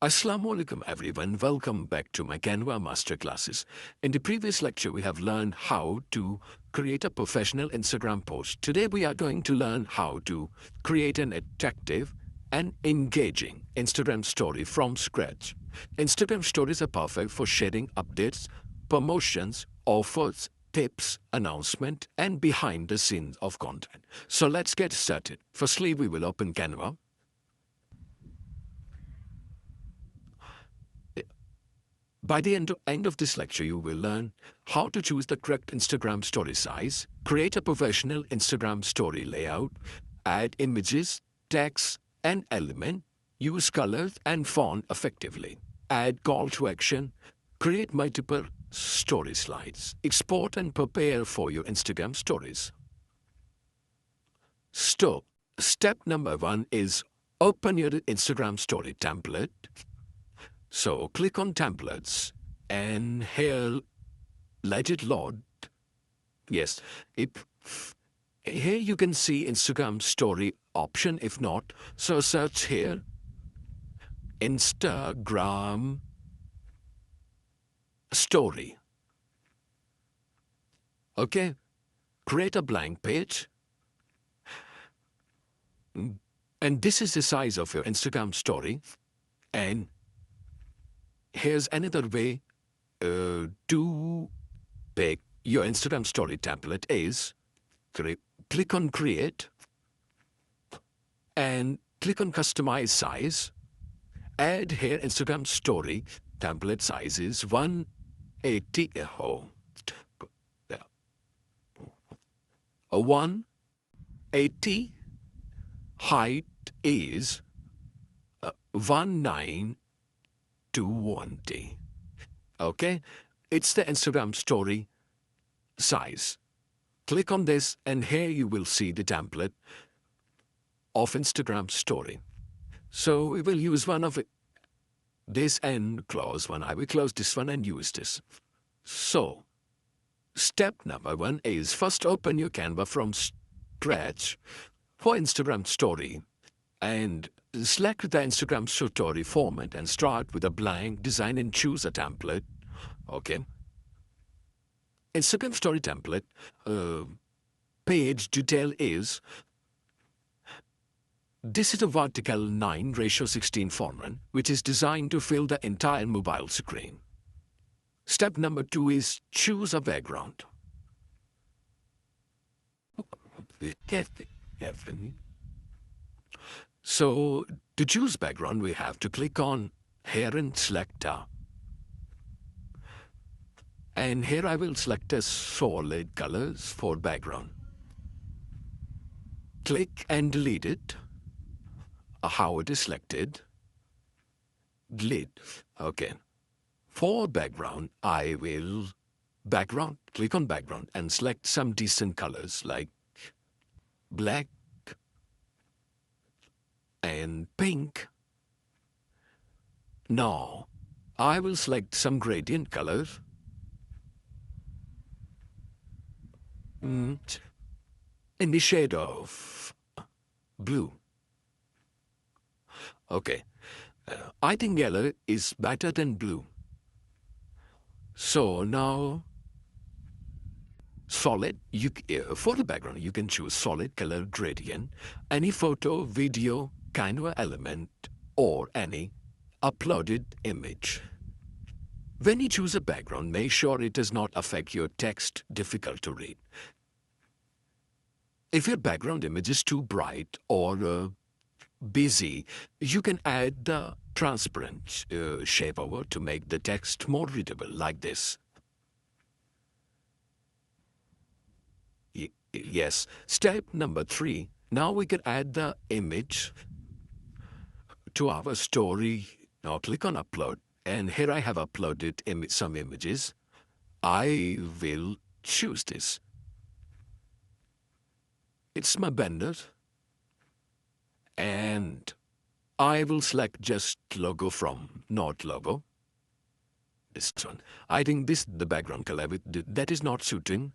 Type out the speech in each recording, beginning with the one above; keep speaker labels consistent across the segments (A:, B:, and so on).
A: Assalamu alaikum everyone, welcome back to my Canva Masterclasses. In the previous lecture we have learned how to create a professional Instagram post. Today we are going to learn how to create an attractive and engaging Instagram story from scratch. Instagram stories are perfect for sharing updates, promotions, offers, tips, announcement and behind the scenes of content. So let's get started. Firstly we will open Canva. By the end of this lecture, you will learn how to choose the correct Instagram story size, create a professional Instagram story layout, add images, text, and element, use colors and font effectively, add call to action, create multiple story slides, export and prepare for your Instagram stories. So, step number 1 is open your Instagram story template. So click on templates and here let it load. Yes, here you can see Instagram story option. If not, so search here Instagram story. Okay, create a blank page. And this is the size of your Instagram story. And here's another way to pick your Instagram story template is click on create and click on customize size. Add here Instagram story template size is 180. A 180 height is 1920. Okay, it's the Instagram story size. Click on this and here you will see the template of Instagram story. So we will use one of this and close one. I will close this one and use this. So step number 1 is first open your Canva from scratch for Instagram story and select the Instagram story format and start with a blank design and choose a template. Okay. Instagram story template page detail is this is a vertical 9:16 format which is designed to fill the entire mobile screen. Step number 2 is choose a background. So to choose background we have to click on here and select and here I will select a solid colors for background. Click and delete it. How it is selected. Delete. Okay. For background, I will click on background and select some decent colors like black and pink. Now, I will select some gradient colors. In the shade of blue. Okay, I think yellow is better than blue. So now, solid, for the background you can choose solid color gradient, any photo, video, Canva element, or any uploaded image. When you choose a background, make sure it does not affect your text difficult to read. If your background image is too bright or busy, you can add the transparent shape over to make the text more readable like this. Yes. Step number 3. Now we can add the image to our story. Now click on upload and here I have uploaded some images. I will choose this. It's my banner. And I will select just logo from, not logo. This one. I think the background color, that is not suiting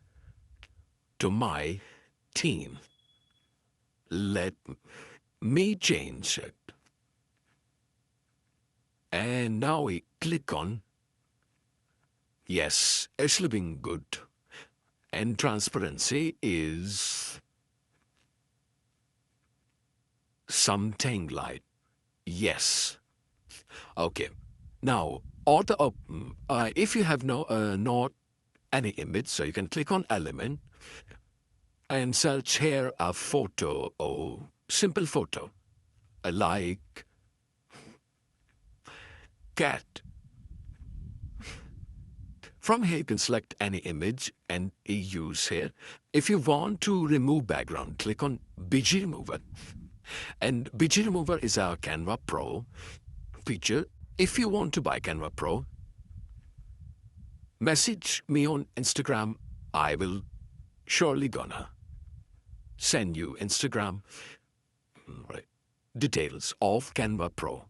A: to my team. Let me change it. And now we click on yes, it's looking good. And transparency is something like yes. Okay. Now, order up. If you have not any image, so you can click on element and search here a photo or simple photo, like cat. From here, you can select any image and use here. If you want to remove background, click on BG Remover. And BG Remover is our Canva Pro feature. If you want to buy Canva Pro, message me on Instagram. I will surely gonna send you Instagram details of Canva Pro.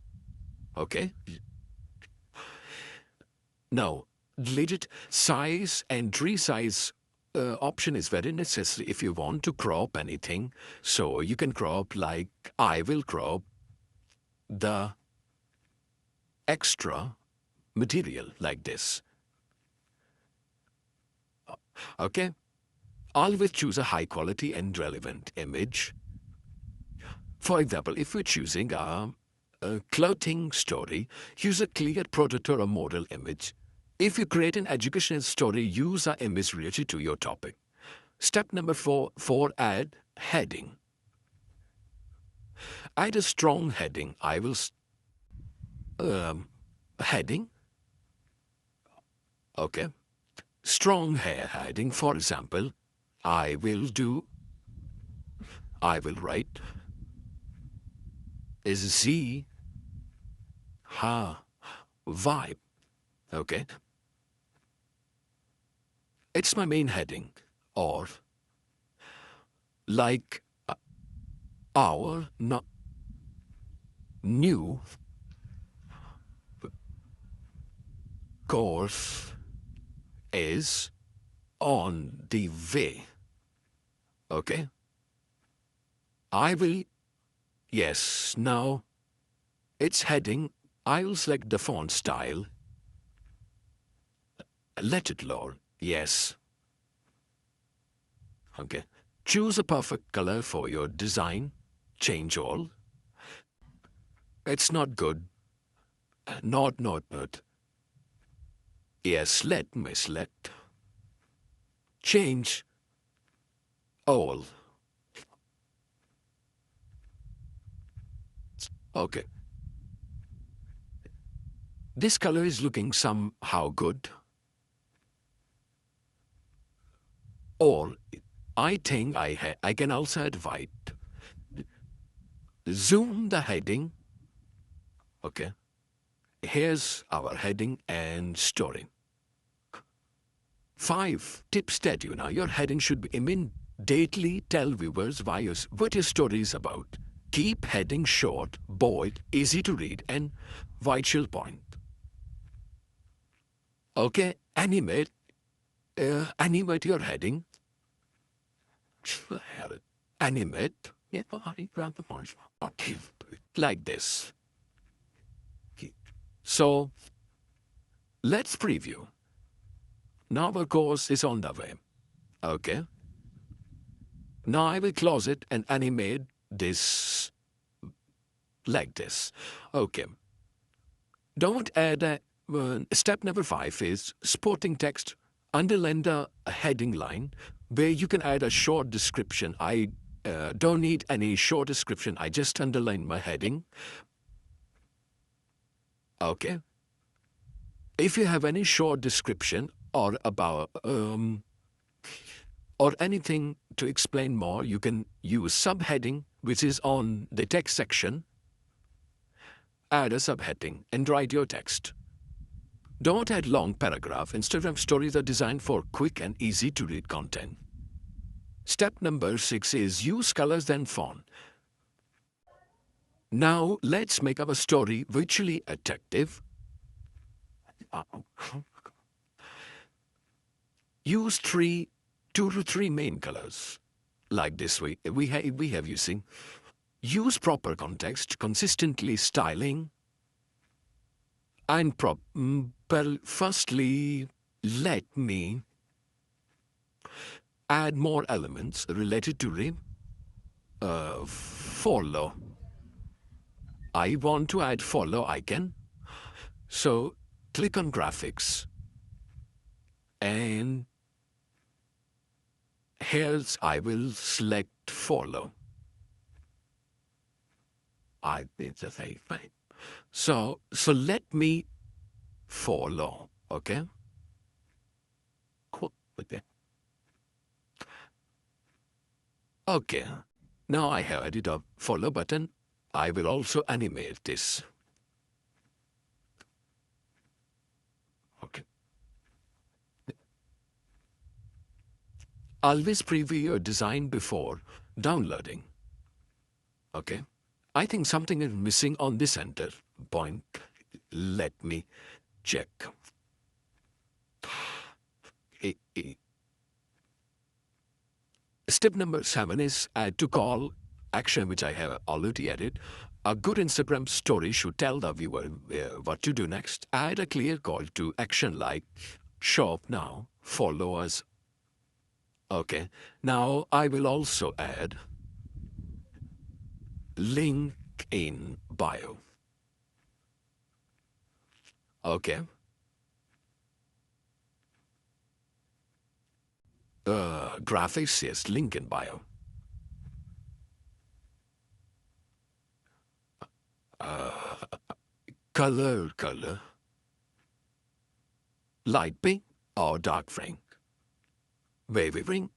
A: Okay? Now, deleted size and resize option is very necessary if you want to crop anything. So you can crop like I will crop the extra material like this. Okay? Always choose a high quality and relevant image. For example, if we're choosing a clothing story, use a clear prototype or model image. If you create an educational story, use an image related to your topic. Step number 4, add heading. Add a strong heading. I will heading. Okay. Strong heading. For example, I will write is ZeeHaa vibe. Okay. It's my main heading. Or like our new course is on the way. Okay? I will, yes, now it's heading. I will select the font style. Let it load. Yes. Okay. Choose a perfect color for your design. Change all. It's not good. Not. Yes, let me select. Change all. Okay. This color is looking somehow good. Or I think I can also add white. Zoom the heading. Okay. Here's our heading and story. 5 tips that your heading should be immediately tell viewers what your story is about. Keep heading short, bold, easy to read, and vital point. Okay, animate your heading. Animate. Yeah, like this. So, let's preview. Now our course is on the way. Okay. Now I will close it and animate this like this. Okay. Don't add step number 5 is supporting text. Underline the heading line where you can add a short description. I don't need any short description. I just underline my heading. Okay. If you have any short description or about or anything to explain more, you can use subheading, which is on the text section. Add a subheading and write your text. Don't add long paragraph. Instagram stories are designed for quick and easy to read content. Step number 6 is use colors and font. Now let's make our story visually attractive. Use 2 to 3 main colors. Like this way, we have using. Use proper context, consistently styling. And well, firstly, let me add more elements related to the follow. I want to add follow icon. So click on graphics. And here's I will select follow. I did the same thing. So let me follow, okay? Cool. Okay. Now I have added a follow button. I will also animate this. Okay. Always preview your design before downloading. Okay. I think something is missing on this center point. Let me check. Step number 7 is add to call action, which I have already added. A good Instagram story should tell the viewer what to do next. Add a clear call to action like shop now, follow us. Okay. Now I will also add link in bio. Okay. Graphics, yes, link in bio. Color. Light pink or dark pink? Wavy pink?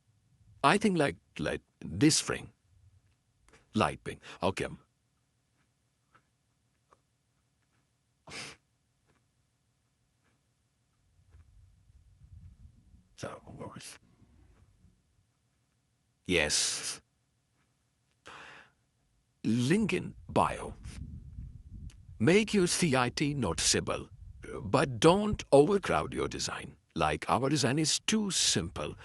A: I think like this pink. Light pink. Okay. So, yes. Link in bio. Make your CIT noticeable, but don't overcrowd your design. Like our design is too simple.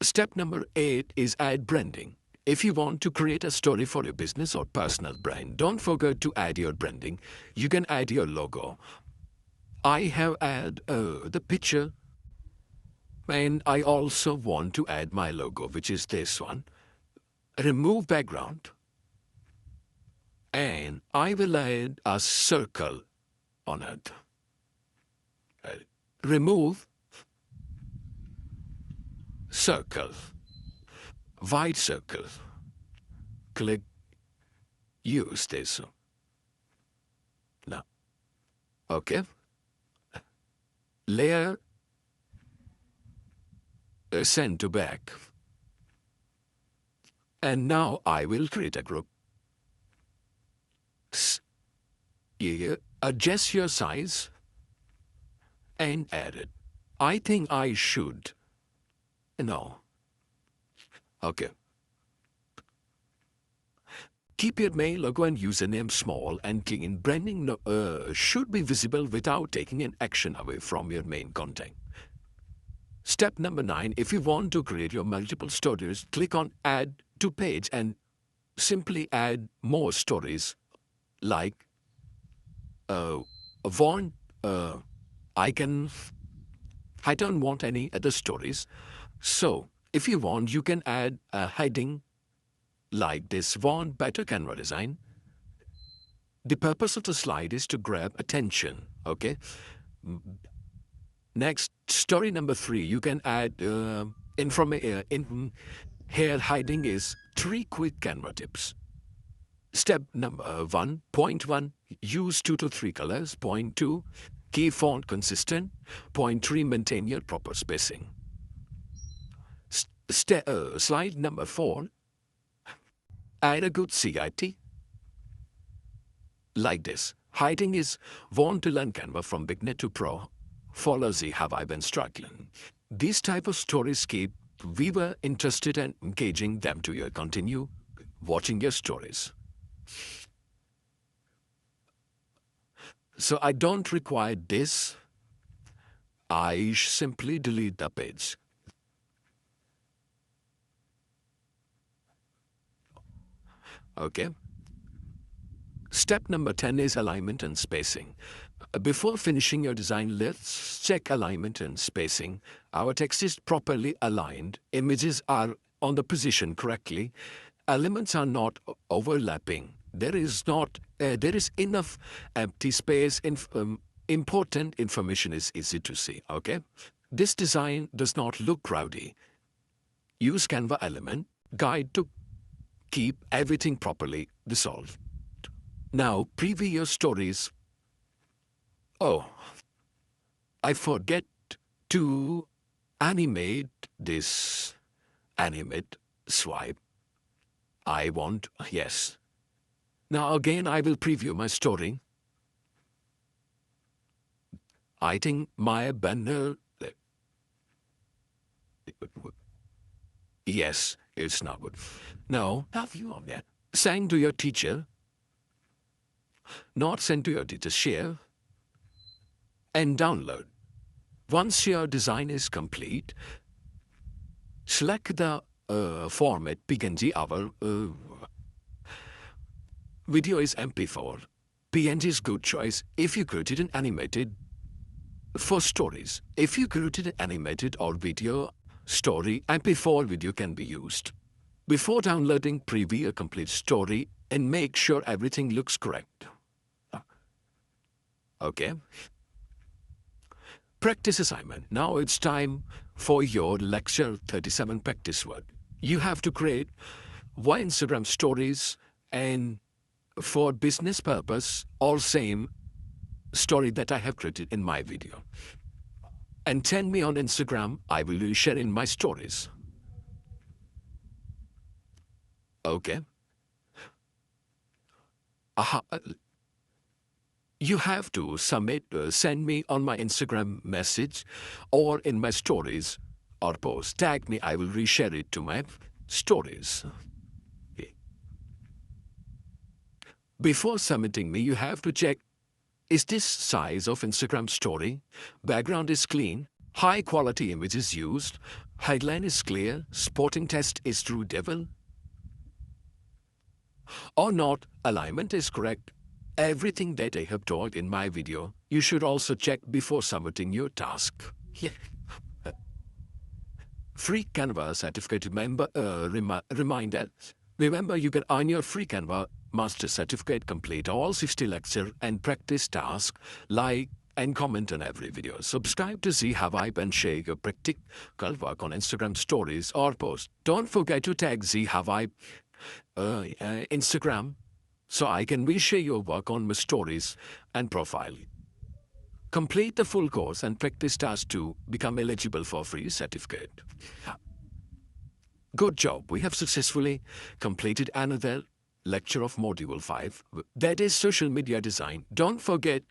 A: Step number 8 is add branding. If you want to create a story for your business or personal brand, don't forget to add your branding. You can add your logo. I have add the picture, and I also want to add my logo, which is this one. Remove background, and I will add a circle on it. Remove circle, white circle. Click use this. Now, okay. Layer send to back. And now I will create a group. Here, adjust your size and add it. I think I should. No. Okay. Keep your mail logo and username small and clean. Branding should be visible without taking an action away from your main content. Step number 9, if you want to create your multiple stories, click on Add to Page and simply add more stories like want icon. I don't want any other stories. So if you want, you can add a heading like this: want better Canva design. The purpose of the slide is to grab attention, okay? Next, story number 3, you can add here heading is 3 quick Canva tips. Step number 1.1, use 2 to 3 colors. Point 2, keep font consistent. Point 3, maintain your proper spacing. Slide number 4, add a good CIT. Like this. Hiding is want to learn Canva from beginner to pro. Follow ZeeHaa vibe and struggling. These type of stories keep viewer interested and engaging them to your continue watching your stories. So I don't require this. I simply delete the page. Okay. Step number 10 is alignment and spacing. Before finishing your design, let's check alignment and spacing. Our text is properly aligned, images are on the position correctly, elements are not overlapping. There is enough empty space. Important information is easy to see. Okay, this design does not look crowdy. Use Canva element guide to keep everything properly resolved. Now preview your stories. Oh, I forget to animate this. Animate swipe. I want, yes. Now again I will preview my story. I think my banner, yes, it's not good. Now, have you on that? Send to your teacher. Not send to your teacher, share and download. Once your design is complete, select the format PNG. Our video is MP4. PNG is good choice if you created an animated for stories. If you created an animated or video story, MP4 video can be used. Before downloading, preview a complete story and make sure everything looks correct. Okay. Practice assignment. Now it's time for your lecture 37 practice work. You have to create one Instagram stories and for business purpose or same story that I have created in my video. And send me on Instagram. I will share in my stories. Okay. You have to send me on my Instagram message or in my stories or post. Tag me, I will reshare it to my stories. Okay. Before submitting me, you have to check, is this size of Instagram story? Background is clean, high quality images used, headline is clear, sporting test is true devil or not, alignment is correct. Everything that I have told in my video, you should also check before submitting your task. Yeah. Free Canva certificate reminder. Remember, you can earn your free Canva master certificate, complete all 60 lecture and practice tasks, like and comment on every video. Subscribe to ZeeHaa and share your practical work on Instagram stories or post. Don't forget to tag ZeeHaa Instagram so I can reshare your work on my stories and profile. Complete the full course and practice task to become eligible for free certificate. Good job, we have successfully completed another lecture of Module 5, that is social media design. Don't forget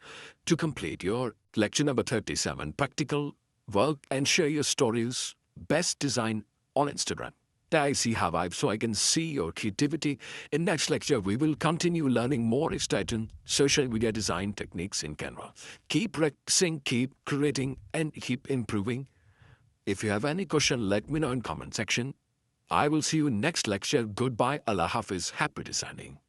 A: to complete your lecture number 37, practical work, and share your stories, best design on Instagram. Tag ZeeHaa so I can see your creativity. In next lecture, we will continue learning more exciting social media design techniques in Canva. Keep practicing, keep creating, and keep improving. If you have any question, let me know in comment section. I will see you in next lecture. Goodbye. Allah Hafiz. Happy designing.